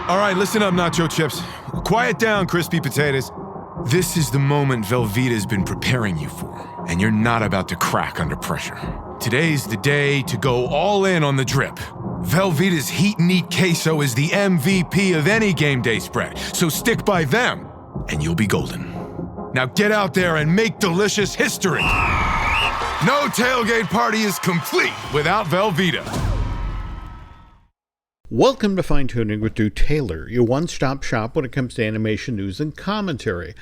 All right, listen up, nacho chips. Quiet down, crispy potatoes. This is the moment Velveeta's been preparing you for, and you're not about to crack under pressure. Today's the day to go all in on the drip. Velveeta's Heat and Eat Queso is the MVP of any game day spread, so stick by them, and you'll be golden. Now get out there and make delicious history. No tailgate party is complete without Velveeta. Welcome to Fine Tooning with Drew Taylor, your one-stop shop when it comes to animation news and commentary.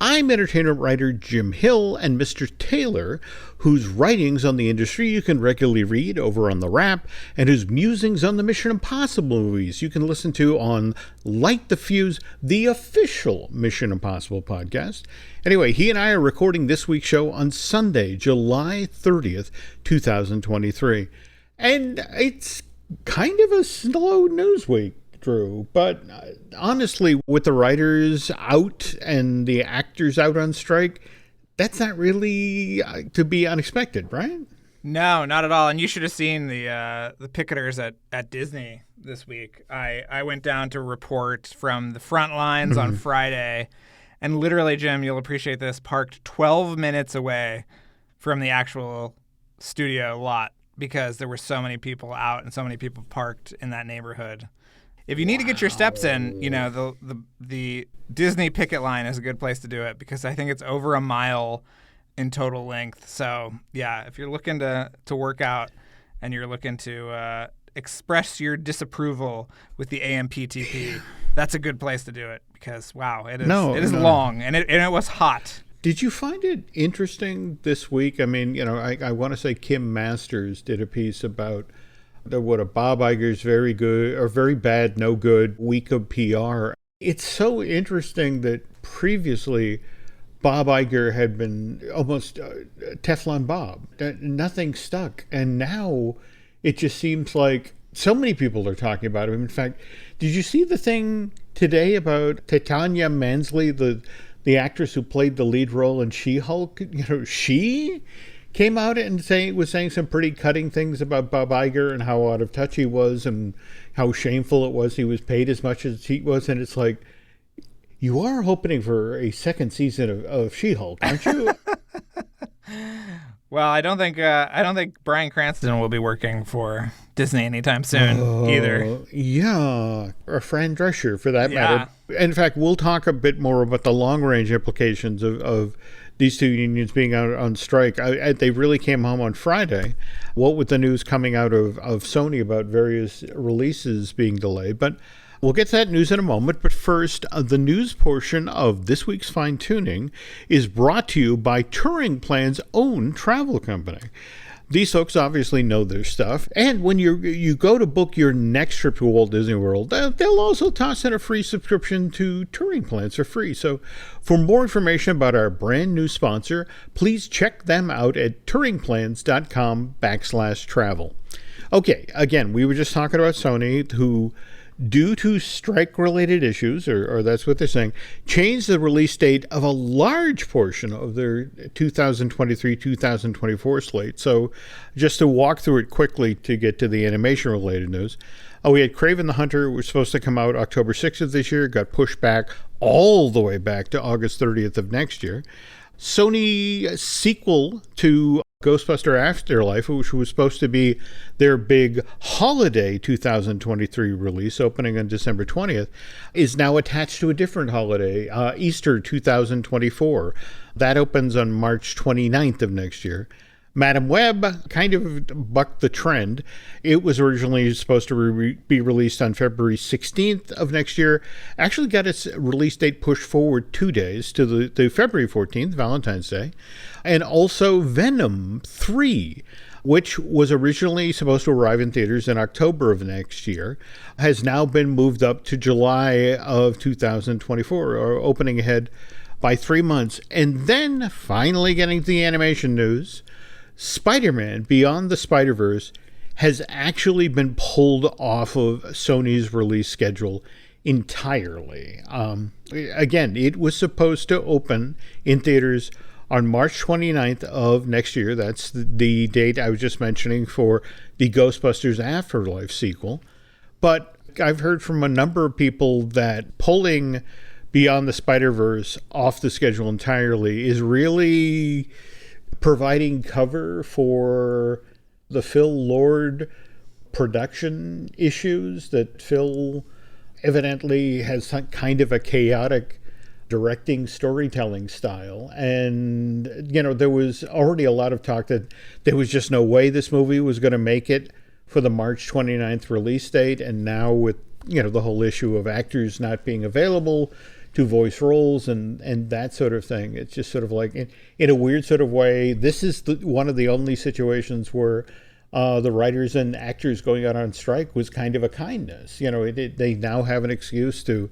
I'm entertainment writer Jim Hill, and Mr. Taylor, whose writings on the industry you can regularly read over on The Wrap, and whose musings on the Mission Impossible movies you can listen to on Light the Fuse, the official Mission Impossible podcast. Anyway, he and I are recording this week's show on Sunday, July 30th, 2023. And it's kind of a slow news week, Drew, but honestly, with the writers out and the actors out on strike, that's not really to be unexpected, right? No, not at all. And you should have seen the picketers at Disney this week. I went down to report from the front lines on Friday, and literally, Jim, you'll appreciate this, parked 12 minutes away from the actual studio lot, because there were so many people out and so many people parked in that neighborhood. If you need to get your steps in, you know, the Disney picket line is a good place to do it, because I think it's over a mile in total length. So, yeah, if you're looking to work out and you're looking to express your disapproval with the AMPTP, that's a good place to do it, because, wow, it is long, and it was hot. Did you find it interesting this week? I mean, you know, I want to say Kim Masters did a piece about what a Bob Iger's very good or very bad, no good week of PR. It's so interesting that previously Bob Iger had been almost Teflon Bob. Nothing stuck. And now it just seems like so many people are talking about him. In fact, did you see the thing today about Titania Mansley, the actress who played the lead role in She-Hulk? You know, she came out and was saying some pretty cutting things about Bob Iger and how out of touch he was and how shameful it was he was paid as much as he was. And it's like, you are hoping for a second season of She-Hulk, aren't you? Well, I don't think Bryan Cranston will be working for Disney anytime soon either. Yeah, or Fran Drescher for that matter. In fact, we'll talk a bit more about the long-range implications of these two unions being out on strike. They really came home on Friday. What with the news coming out of Sony about various releases being delayed. But we'll get to that news in a moment. But first, the news portion of this week's Fine Tuning is brought to you by Touring Plan's own travel company. These folks obviously know their stuff. And when you go to book your next trip to Walt Disney World, they'll also toss in a free subscription to Touring Plans for free. So for more information about our brand new sponsor, please check them out at touringplans.com/travel. Okay, again, we were just talking about Sony, who, due to strike-related issues, or that's what they're saying, changed the release date of a large portion of their 2023-2024 slate. So just to walk through it quickly to get to the animation-related news, we had Kraven the Hunter, was supposed to come out October 6th of this year, got pushed back all the way back to August 30th of next year. Sony sequel to Ghostbuster Afterlife, which was supposed to be their big holiday 2023 release opening on December 20th, is now attached to a different holiday, Easter 2024. That opens on March 29th of next year. Madam Web kind of bucked the trend. It was originally supposed to be released on February 16th of next year. Actually got its release date pushed forward 2 days to the February 14th, Valentine's Day. And also Venom 3, which was originally supposed to arrive in theaters in October of next year, has now been moved up to July of 2024, or opening ahead by 3 months. And then finally getting to the animation news, Spider-Man Beyond the Spider-Verse has actually been pulled off of Sony's release schedule entirely. Again, it was supposed to open in theaters on March 29th of next year. That's the date I was just mentioning for the Ghostbusters Afterlife sequel. But I've heard from a number of people that pulling Beyond the Spider-Verse off the schedule entirely is really providing cover for the Phil Lord production issues, that Phil evidently has some kind of a chaotic directing storytelling style. And, there was already a lot of talk that there was just no way this movie was going to make it for the March 29th release date. And now with, the whole issue of actors not being available to voice roles and that sort of thing, it's just sort of like, in a weird sort of way, this is one of the only situations where the writers and actors going out on strike was kind of a kindness. They now have an excuse to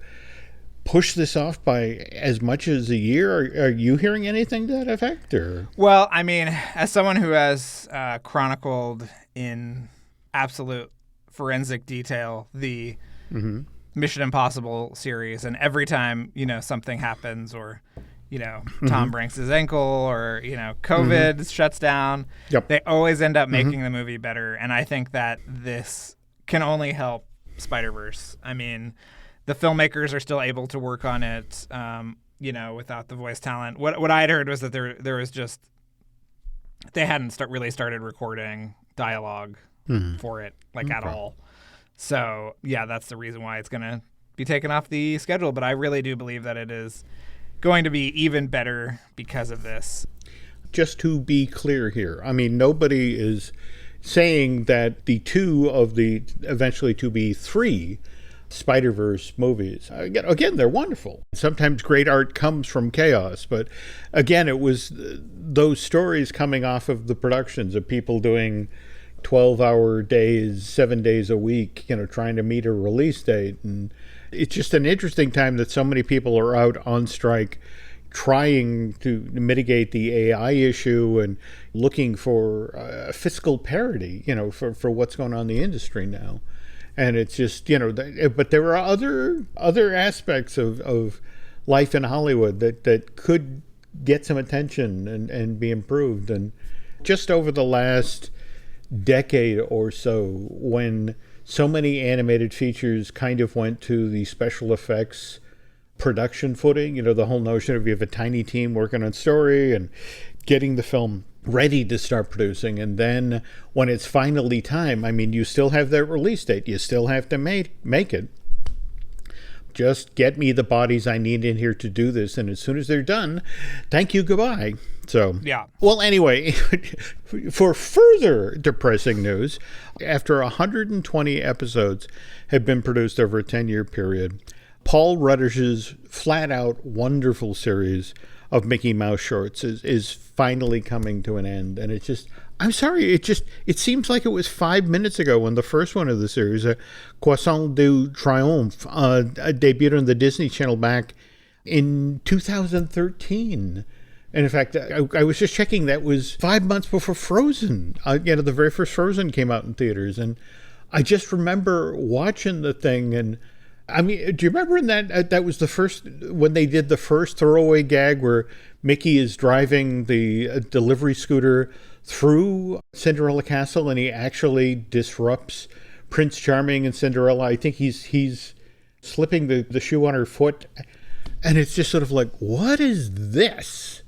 push this off by as much as a year. Are you hearing anything to that effect? Or? Well, I mean, as someone who has chronicled in absolute forensic detail the Mission Impossible series, and every time, something happens, or, Tom breaks his ankle, or, COVID shuts down, they always end up making the movie better. And I think that this can only help Spider-Verse. I mean, the filmmakers are still able to work on it, without the voice talent. What I had heard was that there was just, they hadn't really started recording dialogue for it, at all. So, yeah, that's the reason why it's going to be taken off the schedule. But I really do believe that it is going to be even better because of this. Just to be clear here, I mean, nobody is saying that the two of the eventually to be three Spider-Verse movies, again, they're wonderful. Sometimes great art comes from chaos. But again, it was those stories coming off of the productions of people doing 12-hour days, 7 days a week, trying to meet a release date. And it's just an interesting time that so many people are out on strike trying to mitigate the AI issue and looking for fiscal parity, for what's going on in the industry now. And it's just, but there are other aspects of life in Hollywood that could get some attention and be improved. And just over the last decade or so, when so many animated features kind of went to the special effects production footing, the whole notion of you have a tiny team working on story and getting the film ready to start producing, and then when it's finally time, I mean, you still have that release date, you still have to make it. Just get me the bodies I need in here to do this, and as soon as they're done, thank you, goodbye. So, yeah. Well, anyway, for further depressing news, after 120 episodes have been produced over a 10-year period, Paul Rutters's flat-out wonderful series of Mickey Mouse shorts is finally coming to an end. And it's just, I'm sorry, it seems like it was 5 minutes ago when the first one of the series, Croissant du Triomphe, debuted on the Disney Channel back in 2013. And in fact, I was just checking, that was 5 months before Frozen. The very first Frozen came out in theaters. And I just remember watching the thing, and I mean, do you remember in that was the first, when they did the first throwaway gag where Mickey is driving the delivery scooter through Cinderella Castle and he actually disrupts Prince Charming and Cinderella? I think he's slipping the shoe on her foot. And it's just sort of like, what is this?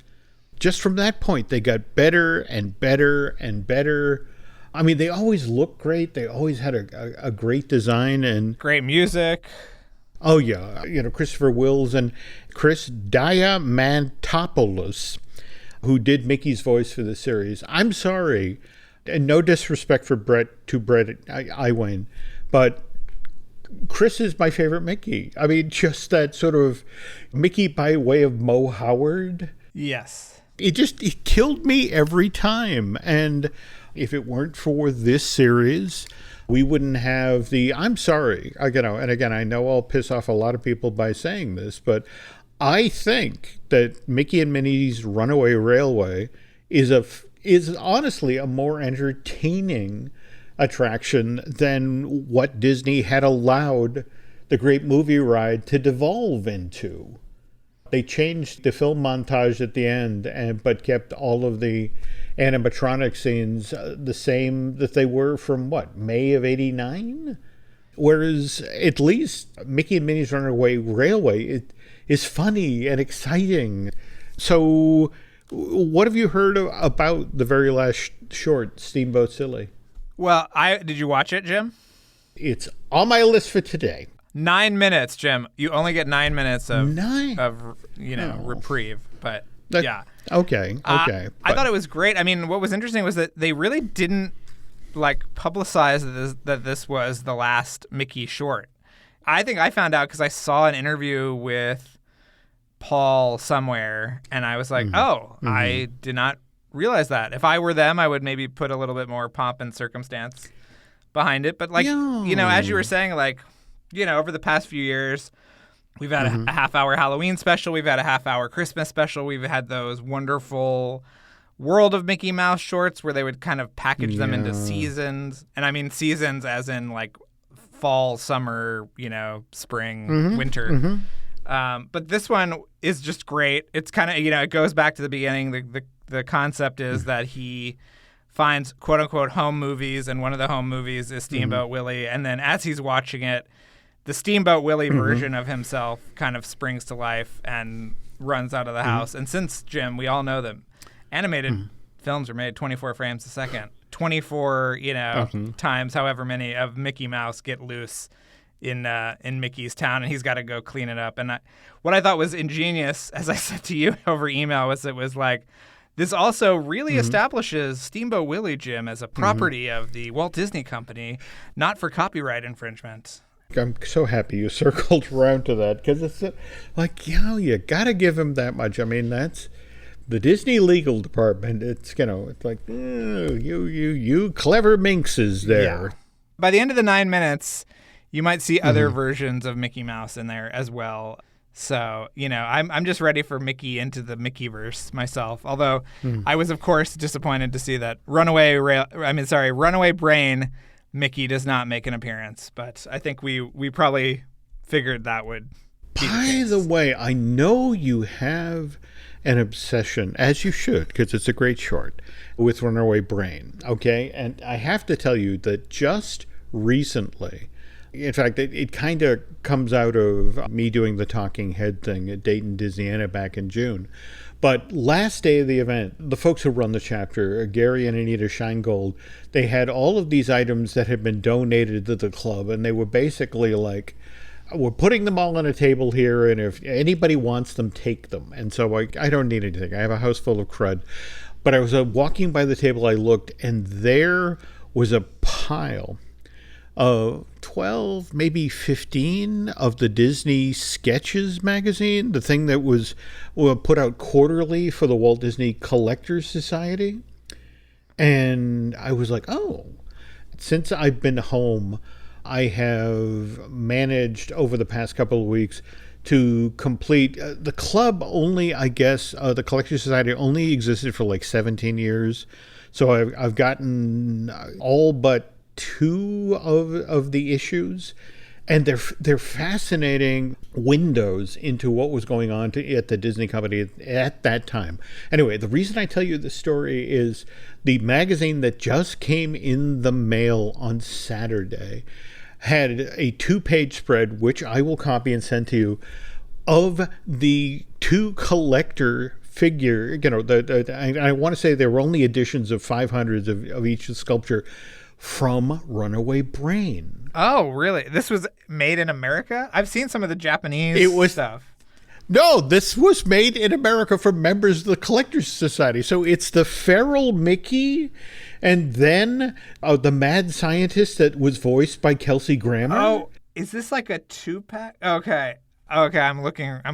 Just from that point, they got better and better and better. I mean, they always looked great. They always had a great design and great music. Oh, yeah. Christopher Wills and Chris Diamantopoulos, who did Mickey's voice for the series. I'm sorry, and no disrespect for Brett Iwayne, but Chris is my favorite Mickey. I mean, just that sort of Mickey by way of Mo Howard. Yes. It killed me every time. And if it weren't for this series, we wouldn't have I'm sorry, and again, I know I'll piss off a lot of people by saying this, but I think that Mickey and Minnie's Runaway Railway is honestly a more entertaining attraction than what Disney had allowed the Great Movie Ride to devolve into. They changed the film montage at the end, but kept all of the animatronic scenes the same that they were from May of '89? Whereas at least Mickey and Minnie's Runaway Railway is funny and exciting. So what have you heard about the very last short, Steamboat Silly? Well, did you watch it, Jim? It's on my list for today. 9 minutes, Jim. You only get 9 minutes of reprieve, but yeah. Okay. I thought it was great. I mean, what was interesting was that they really didn't publicize that this was the last Mickey short. I think I found out because I saw an interview with Paul somewhere, and I was like, I did not realize that. If I were them, I would maybe put a little bit more pomp and circumstance behind it. But as you were saying, over the past few years, we've had a half-hour Halloween special. We've had a half-hour Christmas special. We've had those wonderful World of Mickey Mouse shorts where they would kind of package them into seasons. And I mean seasons as in fall, summer, spring, winter. But this one is just great. It's kind of, it goes back to the beginning. The concept is that he finds quote-unquote home movies, and one of the home movies is Steamboat Willie. And then as he's watching it, the Steamboat Willie version of himself kind of springs to life and runs out of the house. And since, Jim, we all know that animated films are made 24 frames a second, 24, times however many of Mickey Mouse get loose in Mickey's town, and he's got to go clean it up. And what I thought was ingenious, as I said to you over email, was this also really establishes Steamboat Willie, Jim, as a property of the Walt Disney Company, not for copyright infringement. I'm so happy you circled around to that, because it's you got to give him that much. I mean, that's the Disney legal department. It's, it's like, you clever minxes there. Yeah. By the end of the 9 minutes, you might see other versions of Mickey Mouse in there as well. So, I'm just ready for Mickey into the Mickeyverse myself. Although I was, of course, disappointed to see that Runaway Brain Mickey does not make an appearance. But I think we probably figured that would be By the way, I know you have an obsession, as you should, because it's a great short, with Runaway Brain. Okay? And I have to tell you that just recently, in fact, it kind of comes out of me doing the talking head thing at Dayton, Disneyana back in June. But last day of the event, the folks who run the chapter, Gary and Anita Scheingold, they had all of these items that had been donated to the club, and they were basically like, we're putting them all on a table here, and if anybody wants them, take them. And so I don't need anything. I have a house full of crud. But I was walking by the table, I looked, and there was a pile of 12, maybe 15 of the Disney Sketches magazine, the thing that was put out quarterly for the Walt Disney Collectors Society. And I was like, since I've been home, I have managed over the past couple of weeks to complete the club only, I guess, the Collectors Society only existed for 17 years. So I've gotten all but 2 of the issues, and they're fascinating windows into what was going on at the Disney Company at that time. Anyway, the reason I tell you this story is the magazine that just came in the mail on Saturday had a 2-page spread, which I will copy and send to you, of the 2 collector figure. I want to say there were only editions of 500s of each sculpture from Runaway Brain. Oh, really? This was made in America? I've seen some of the Japanese stuff. No, this was made in America for members of the Collectors Society. So it's the feral Mickey, and then the mad scientist that was voiced by Kelsey Grammer. Oh, is this like a 2-pack? Okay, I'm looking on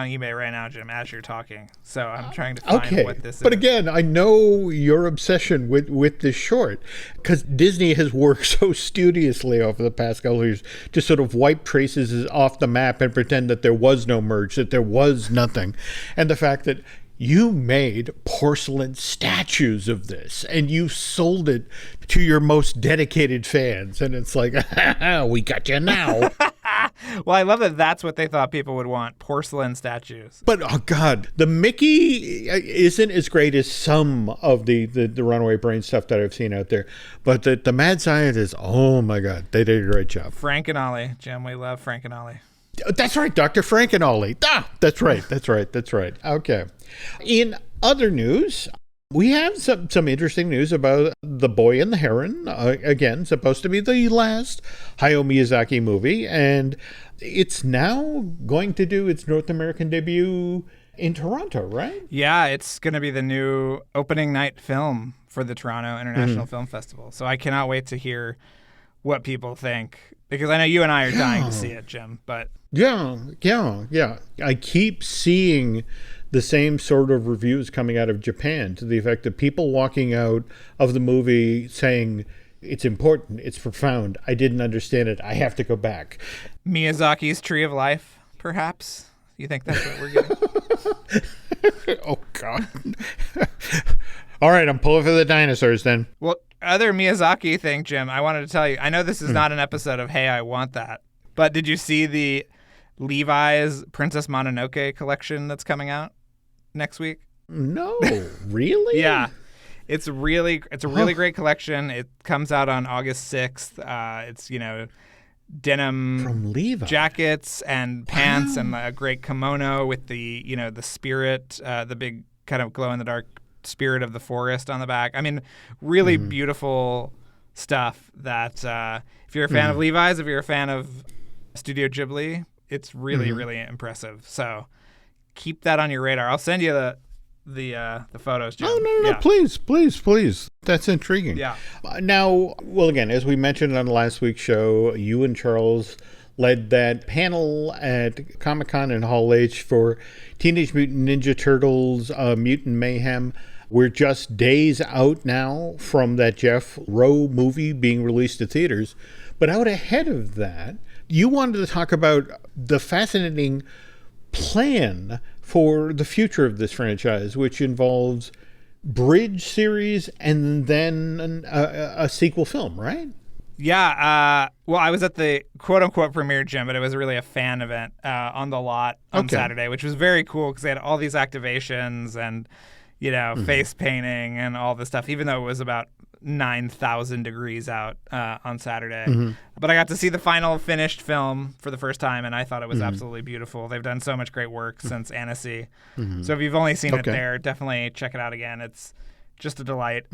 eBay right now, Jim, as you're talking. So I'm trying to find what this is. But again, I know your obsession with this short, because Disney has worked so studiously over the past couple of years to sort of wipe traces off the map and pretend that there was no merge, that there was nothing. And the fact that you made porcelain statues of this and you sold it to your most dedicated fans. And it's like, we got you now. Well, I love that that's what they thought people would want, porcelain statues. But, oh, God, the Mickey isn't as great as some of the Runaway Brain stuff that I've seen out there. But the Mad Scientist, oh, my God, they did a great job. Frank and Ollie. Jim, we love Frank and Ollie. That's right, Dr. Frank and Ollie. That's right. Okay. In other news, we have some interesting news about The Boy and the Heron. Again, supposed to be the last Hayao Miyazaki movie, and it's now going to do its North American debut in Toronto, right? Yeah, it's going to be the new opening night film for the Toronto International Film Festival. So I cannot wait to hear what people think, because I know you and I are dying to see it, Jim. But Yeah. I keep seeing the same sort of reviews coming out of Japan, to the effect of people walking out of the movie saying, it's important, it's profound, I didn't understand it, I have to go back. Miyazaki's Tree of Life, perhaps? You think that's what we're getting? Oh, God. All right, I'm pulling for the dinosaurs then. Well, other Miyazaki thing, Jim, I wanted to tell you, I know this is not an episode of Hey, I Want That, but did you see the Levi's Princess Mononoke collection that's coming out next week? No, really? Yeah. It's a really great collection. It comes out on August 6th. It's, denim From Levi. jackets and pants and a great kimono with the, the spirit, the big kind of glow in the dark spirit of the forest on the back. I mean, really beautiful stuff that if you're a fan of Levi's, if you're a fan of Studio Ghibli, it's really, really impressive. So keep that on your radar. I'll send you the photos, Jim. Oh, no, please. That's intriguing. Yeah. Now, well, again, as we mentioned on last week's show, you and Charles led that panel at Comic-Con in Hall H for Teenage Mutant Ninja Turtles Mutant Mayhem. We're just days out now from that Jeff Rowe movie being released to theaters. But out ahead of that, you wanted to talk about the fascinating plan for the future of this franchise, which involves bridge series and then a sequel film, right? Yeah. Well, I was at the quote-unquote premiere, Jim, but it was really a fan event on the lot on Saturday, which was very cool because they had all these activations and, face painting and all this stuff, even though it was about 9,000 degrees out on Saturday. But I got to see the final finished film for the first time, and I thought it was absolutely beautiful. They've done so much great work since Annecy. So if you've only seen it there, definitely check it out again. It's just a delight.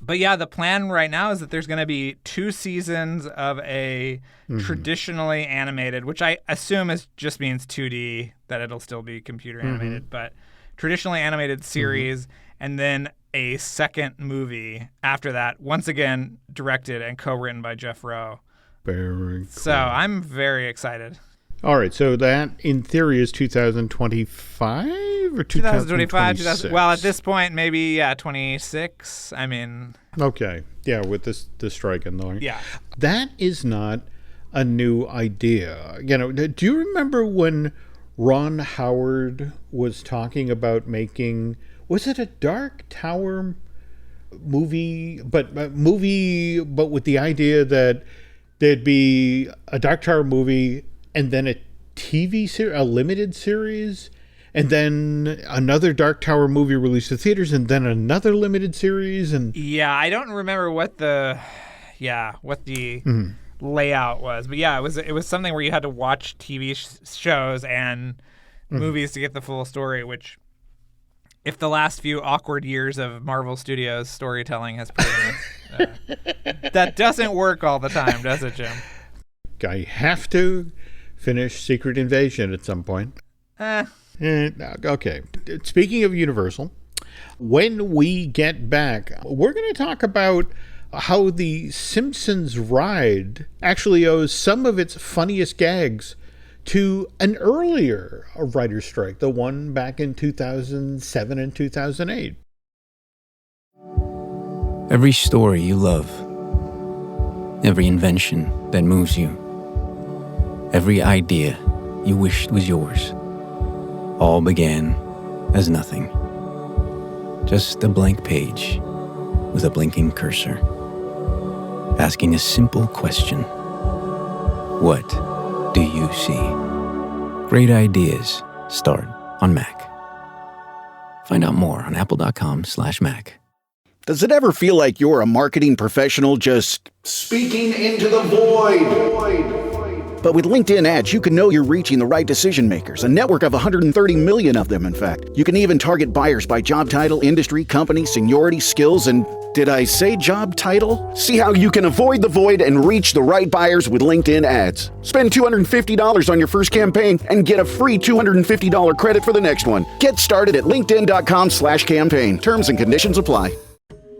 But yeah, the plan right now is that there's going to be 2 seasons of a traditionally animated, which I assume just means 2D, that it'll still be computer animated, but traditionally animated series, and then a second movie after that, once again directed and co-written by Jeff Rowe. Very cool. So I'm very excited. All right, so that in theory is 2025 or 2025? Well, at this point, maybe 26. I mean, okay, yeah, with the strike and the yeah, that is not a new idea. Do you remember when Ron Howard was talking about making? Was it a Dark Tower movie? But with the idea that there'd be a Dark Tower movie and then a TV series, a limited series, and then another Dark Tower movie released to theaters, and then another limited series. And yeah, I don't remember what the layout was, but yeah, it was something where you had to watch TV shows and movies to get the full story, which, if the last few awkward years of Marvel Studios storytelling has proven us, that doesn't work all the time, does it, Jim? I have to finish Secret Invasion at some point. Okay. Speaking of Universal, when we get back, we're going to talk about how the Simpsons Ride actually owes some of its funniest gags to an earlier writer's strike, the one back in 2007 and 2008. Every story you love, every invention that moves you, every idea you wished was yours, all began as nothing. Just a blank page with a blinking cursor, asking a simple question: what do you see? Great ideas start on Mac. Find out more on apple.com/Mac. Does it ever feel like you're a marketing professional just speaking into the void? But with LinkedIn ads, you can know you're reaching the right decision makers, a network of 130 million of them, in fact. You can even target buyers by job title, industry, company, seniority, skills, and did I say job title? See how you can avoid the void and reach the right buyers with LinkedIn ads. Spend $250 on your first campaign and get a free $250 credit for the next one. Get started at linkedin.com/campaign. Terms and conditions apply.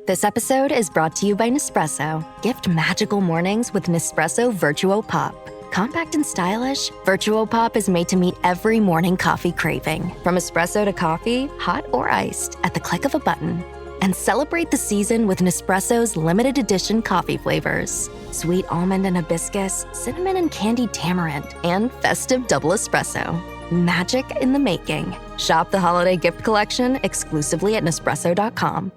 This episode is brought to you by Nespresso. Gift magical mornings with Nespresso Virtuo Pop. Compact and stylish, Virtuo Pop is made to meet every morning coffee craving. From espresso to coffee, hot or iced, at the click of a button. And celebrate the season with Nespresso's limited edition coffee flavors. Sweet almond and hibiscus, cinnamon and candied tamarind, and festive double espresso. Magic in the making. Shop the holiday gift collection exclusively at Nespresso.com.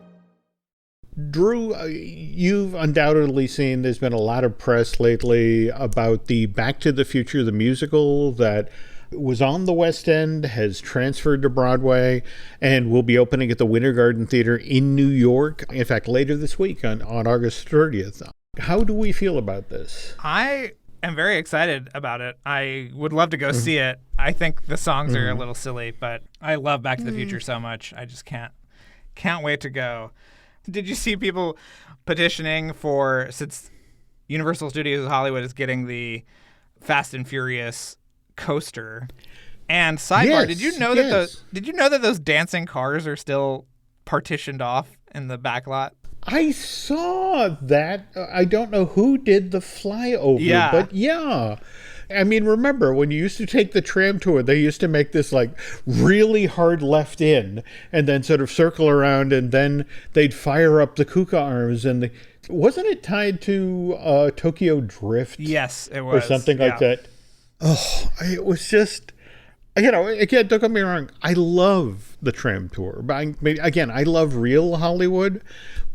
Drew, you've undoubtedly seen there's been a lot of press lately about the Back to the Future, the musical that was on the West End, has transferred to Broadway, and will be opening at the Winter Garden Theater in New York. In fact, later this week on August 30th. How do we feel about this? I am very excited about it. I would love to go see it. I think the songs are a little silly, but I love Back to the Future so much. I just can't wait to go. Did you see people petitioning for, since Universal Studios Hollywood is getting the Fast and Furious coaster? And sidebar, did you know that those dancing cars are still partitioned off in the back lot? I saw that. I don't know who did the flyover, but yeah. I mean, remember when you used to take the tram tour, they used to make this like really hard left in and then sort of circle around, and then they'd fire up the Kuka arms. And wasn't it tied to Tokyo Drift? Yes, it was. Or something like that. Oh, it was just, again, don't get me wrong. I love the tram tour. But I love real Hollywood.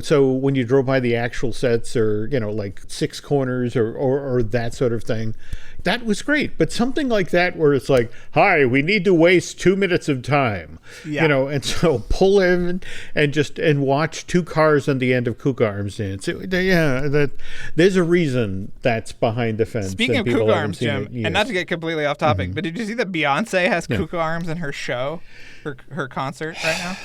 So when you drove by the actual sets or, like Six Corners or that sort of thing, that was great. But something like that where it's like, hi, we need to waste 2 minutes of time, and so pull in and watch two cars on the end of Kuka Arms dance. There's a reason that's behind the fence. Speaking of Kuka Arms, Jim, and not to get completely off topic, but did you see that Beyonce has Kuka Arms in her show, her concert right now?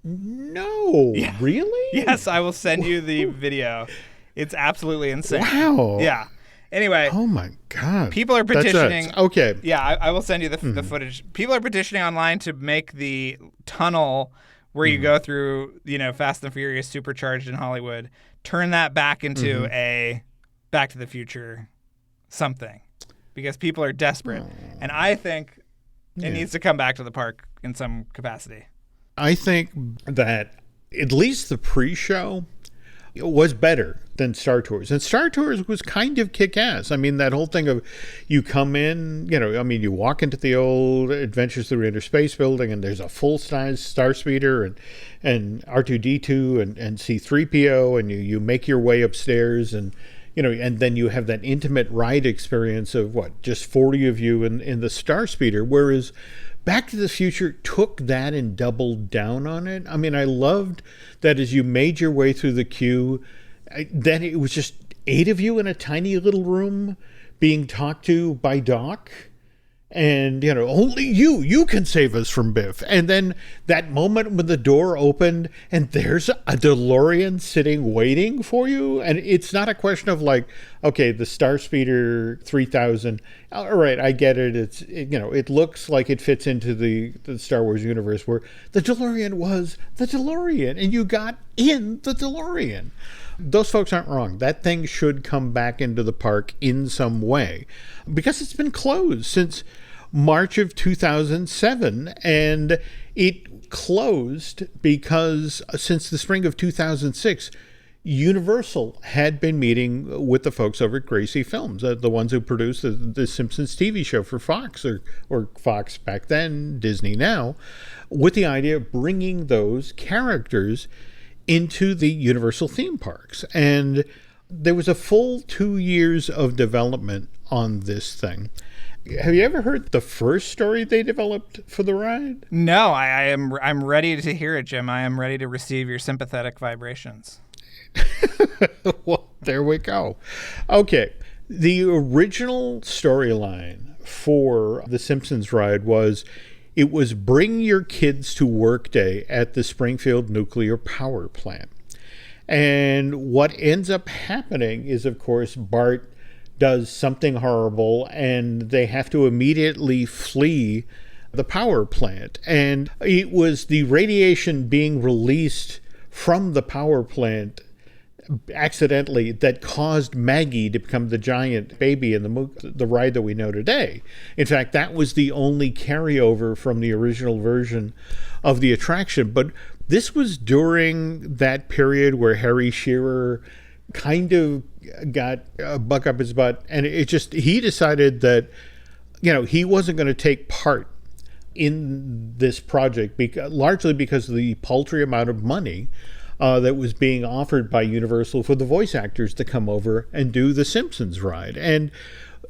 No, really? Yes, I will send you the video. It's absolutely insane. Wow. Yeah. Anyway. Oh my God. People are petitioning. Okay. Yeah, I will send you the footage. People are petitioning online to make the tunnel where you go through, Fast and Furious supercharged in Hollywood, turn that back into a Back to the Future something, because people are desperate. And I think it needs to come back to the park in some capacity. I think that at least the pre-show was better than Star Tours. And Star Tours was kind of kick-ass. I mean, that whole thing of you come in, you walk into the old Adventures Through Inner Space building, and there's a full-size Star Speeder and R2-D2 and C-3PO, and you make your way upstairs, and and then you have that intimate ride experience of just 40 of you in the Star Speeder, whereas Back to the Future took that and doubled down on it. I mean, I loved that as you made your way through the queue, then it was just 8 of you in a tiny little room being talked to by Doc. And, only you can save us from Biff. And then that moment when the door opened and there's a DeLorean sitting waiting for you. And it's not a question of like, okay, the Star Speeder 3000. All right, I get it. It looks like it fits into the Star Wars universe where the DeLorean was the DeLorean and you got in the DeLorean. Those folks aren't wrong. That thing should come back into the park in some way because it's been closed since March of 2007, and it closed because since the spring of 2006, Universal had been meeting with the folks over at Gracie Films, the ones who produced the Simpsons TV show for Fox, or Fox back then, Disney now, with the idea of bringing those characters into the Universal theme parks. And there was a full 2 years of development on this thing. Have you ever heard the first story they developed for the ride? No, I'm ready to hear it, Jim. I am ready to receive your sympathetic vibrations. Well, there we go. Okay. The original storyline for the Simpsons Ride was bring your kids to work day at the Springfield nuclear power plant. And what ends up happening is, of course, Bart does something horrible and they have to immediately flee the power plant. And it was the radiation being released from the power plant accidentally that caused Maggie to become the giant baby in the ride that we know today. In fact, that was the only carryover from the original version of the attraction. But this was during that period where Harry Shearer kind of got a buck up his butt, and he decided that, he wasn't going to take part in this project largely because of the paltry amount of money that was being offered by Universal for the voice actors to come over and do the Simpsons Ride. And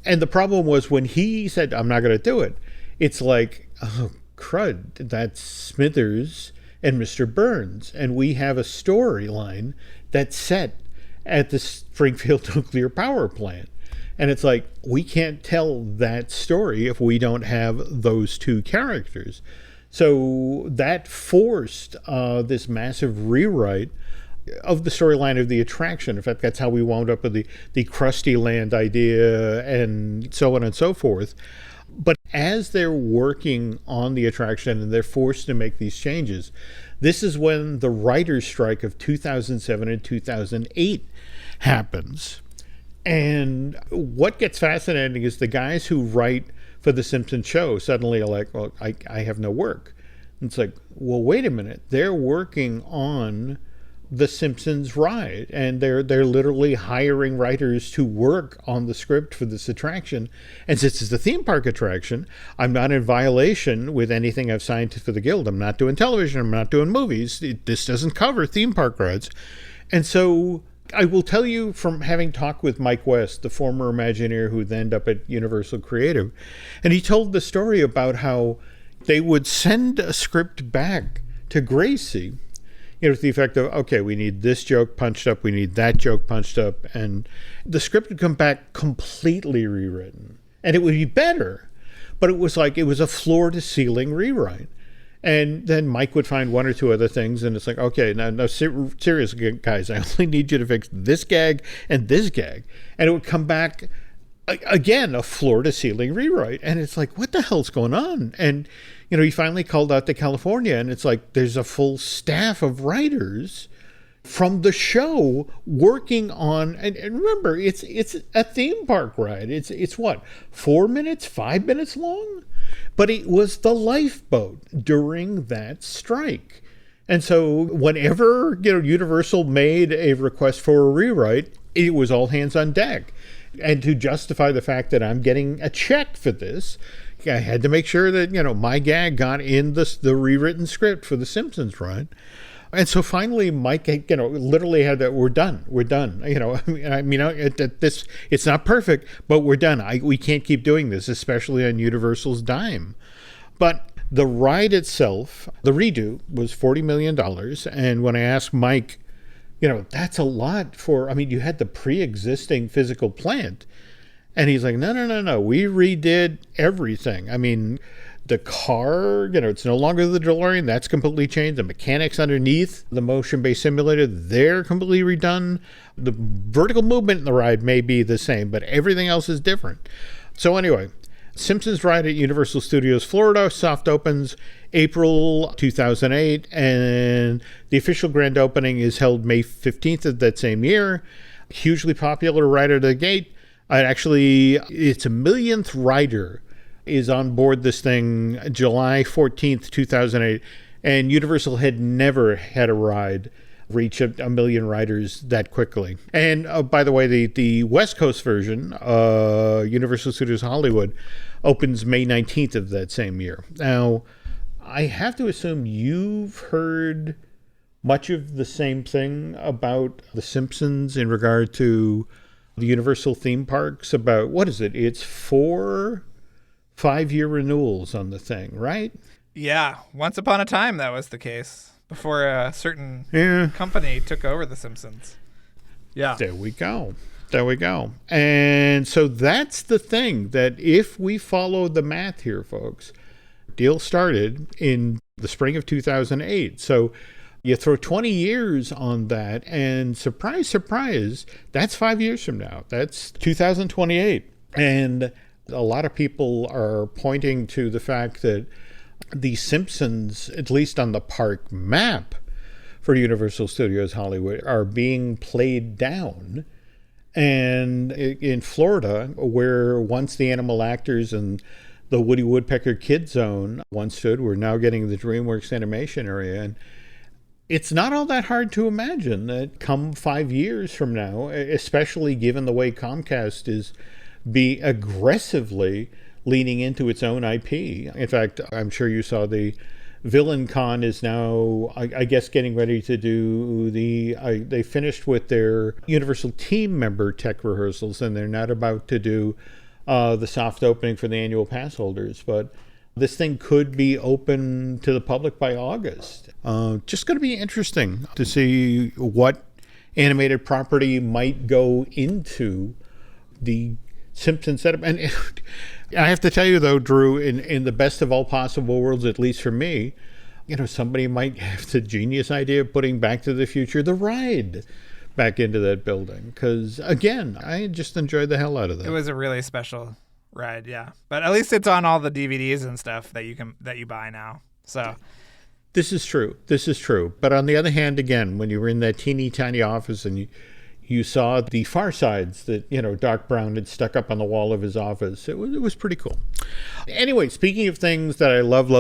the problem was when he said, I'm not going to do it, it's like, oh, crud, that's Smithers and Mr. Burns. And we have a storyline that's set at the Springfield nuclear power plant. And it's like, we can't tell that story if we don't have those two characters. So that forced this massive rewrite of the storyline of the attraction. In fact, that's how we wound up with the Krusty Land idea and so on and so forth. But as they're working on the attraction and they're forced to make these changes, this is when the writer's strike of 2007 and 2008 happens. And what gets fascinating is the guys who write for the Simpsons show suddenly are like, well, I have no work. And it's like, well, wait a minute. They're working on the Simpsons Ride, and they're literally hiring writers to work on the script for this attraction. And since it's a theme park attraction, I'm not in violation with anything I've signed for the Guild. I'm not doing television. I'm not doing movies. This doesn't cover theme park rides. And so I will tell you from having talked with Mike West, the former Imagineer who then ended up at Universal Creative, and he told the story about how they would send a script back to Gracie, to the effect of, okay, we need this joke punched up, we need that joke punched up, and the script would come back completely rewritten. And it would be better, but it was a floor-to-ceiling rewrite. And then Mike would find one or two other things, and it's like, okay, now seriously, guys, I only need you to fix this gag and this gag. And it would come back, again, a floor-to-ceiling rewrite. And it's like, what the hell's going on? And, he finally called out to California, and it's like there's a full staff of writers from the show working on, and remember, it's a theme park ride. It's what, 4 minutes, 5 minutes long? But it was the lifeboat during that strike. And so whenever, Universal made a request for a rewrite, it was all hands on deck. And to justify the fact that I'm getting a check for this, I had to make sure that, my gag got in the rewritten script for the Simpsons Ride. And so finally, Mike, literally had that, we're done. It's not perfect, but we're done. We can't keep doing this, especially on Universal's dime. But the ride itself, the redo, was $40 million. And when I asked Mike, that's a lot you had the pre-existing physical plant. And he's like, no, we redid everything. The car, it's no longer the DeLorean. That's completely changed. The mechanics underneath the motion-based simulator, they're completely redone. The vertical movement in the ride may be the same, but everything else is different. So anyway, Simpsons Ride at Universal Studios Florida soft opens April 2008, and the official grand opening is held May 15th of that same year. Hugely popular right out of the gate. It's a millionth rider is on board this thing July 14th, 2008. And Universal had never had a ride reach a million riders that quickly. And by the way, the West Coast version, Universal Studios Hollywood, opens May 19th of that same year. Now, I have to assume you've heard much of the same thing about The Simpsons in regard to the Universal theme parks, about, what is it? It's 4 5-year renewals on the thing, right? Yeah, once upon a time that was the case before a certain company took over The Simpsons. Yeah. There we go. And so that's the thing, that if we follow the math here, folks, deal started in the spring of 2008. So you throw 20 years on that, and surprise, surprise, that's 5 years from now. That's 2028. And a lot of people are pointing to the fact that The Simpsons, at least on the park map for Universal Studios Hollywood, are being played down. And in Florida, where once the animal actors and the Woody Woodpecker Kid Zone once stood, we're now getting the DreamWorks Animation area. And it's not all that hard to imagine that come 5 years from now, especially given the way Comcast is aggressively leaning into its own IP. In fact, I'm sure you saw the Villain Con is now, I guess, getting ready to do they finished with their Universal team member tech rehearsals, and they're not about to do the soft opening for the annual pass holders. But this thing could be open to the public by August. Just going to be interesting to see what animated property might go into the Simpsons setup. And I have to tell you, though, Drew, in the best of all possible worlds, at least for me, somebody might have the genius idea of putting Back to the Future, the ride, back into that building. Because, again, I just enjoyed the hell out of that. It was a really special ride, yeah. But at least it's on all the DVDs and stuff that you buy now. So This is true. But on the other hand, again, when you were in that teeny tiny office and you saw the Far Sides that, Doc Brown had stuck up on the wall of his office. It was pretty cool. Anyway, speaking of things that I love,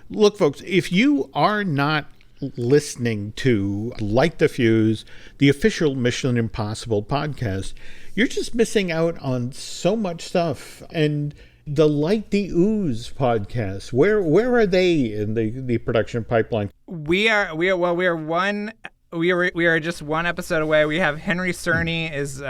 look, folks, if you are not listening to Light the Fuse, the official Mission Impossible podcast, you're just missing out on so much stuff. And the Light the Ooze podcast, where are they in the production pipeline? We are just one episode away. We have Henry Cerny is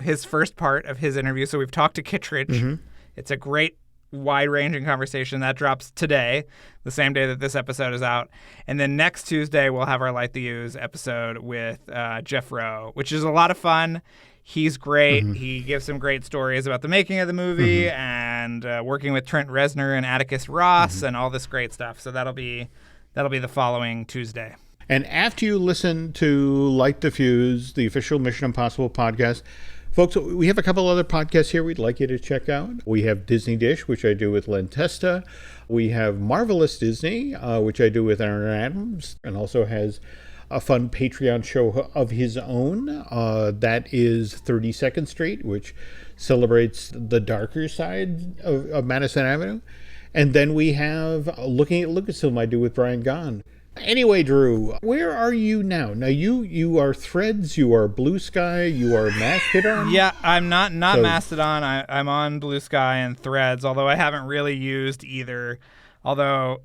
his first part of his interview. So we've talked to Kittredge. Mm-hmm. It's a great wide-ranging conversation. That drops today, the same day that this episode is out. And then next Tuesday, we'll have our Light the Ooze episode with Jeff Rowe, which is a lot of fun. He's great. Mm-hmm. He gives some great stories about the making of the movie and working with Trent Reznor and Atticus Ross and all this great stuff. So that'll be the following Tuesday. And after you listen to Light the Fuse, the official Mission Impossible podcast, folks, we have a couple other podcasts here we'd like you to check out. We have Disney Dish, which I do with Len Testa. We have Marvelous Disney, which I do with Aaron Adams, and also has a fun Patreon show of his own. That is 32nd Street, which celebrates the darker side of Madison Avenue. And then we have Looking at Lucasfilm, I do with Brian Gahn. Anyway, Drew, where are you now? Now, you are Threads, you are Blue Sky, you are Mastodon? Yeah, I'm not Mastodon. I'm on Blue Sky and Threads, although I haven't really used either. Although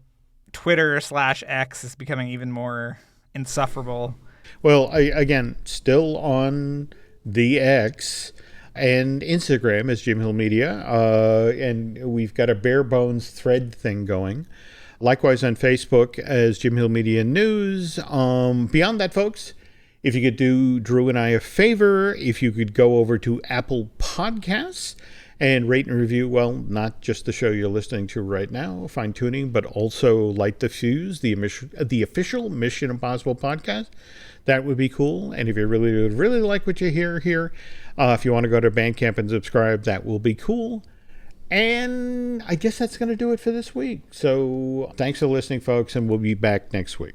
Twitter/X is becoming even more insufferable. Well, again, still on the X and Instagram as Jim Hill Media, and we've got a bare bones thread thing going. Likewise on Facebook as Jim Hill Media News. Beyond that, folks, if you could do Drew and I a favor, if you could go over to Apple Podcasts and rate and review, well, not just the show you're listening to right now, Fine Tuning, but also Light the Fuse, the official Mission Impossible podcast. That would be cool. And if you really like what you hear here, if you want to go to Bandcamp and subscribe, that will be cool. And I guess that's going to do it for this week. So thanks for listening, folks, and we'll be back next week.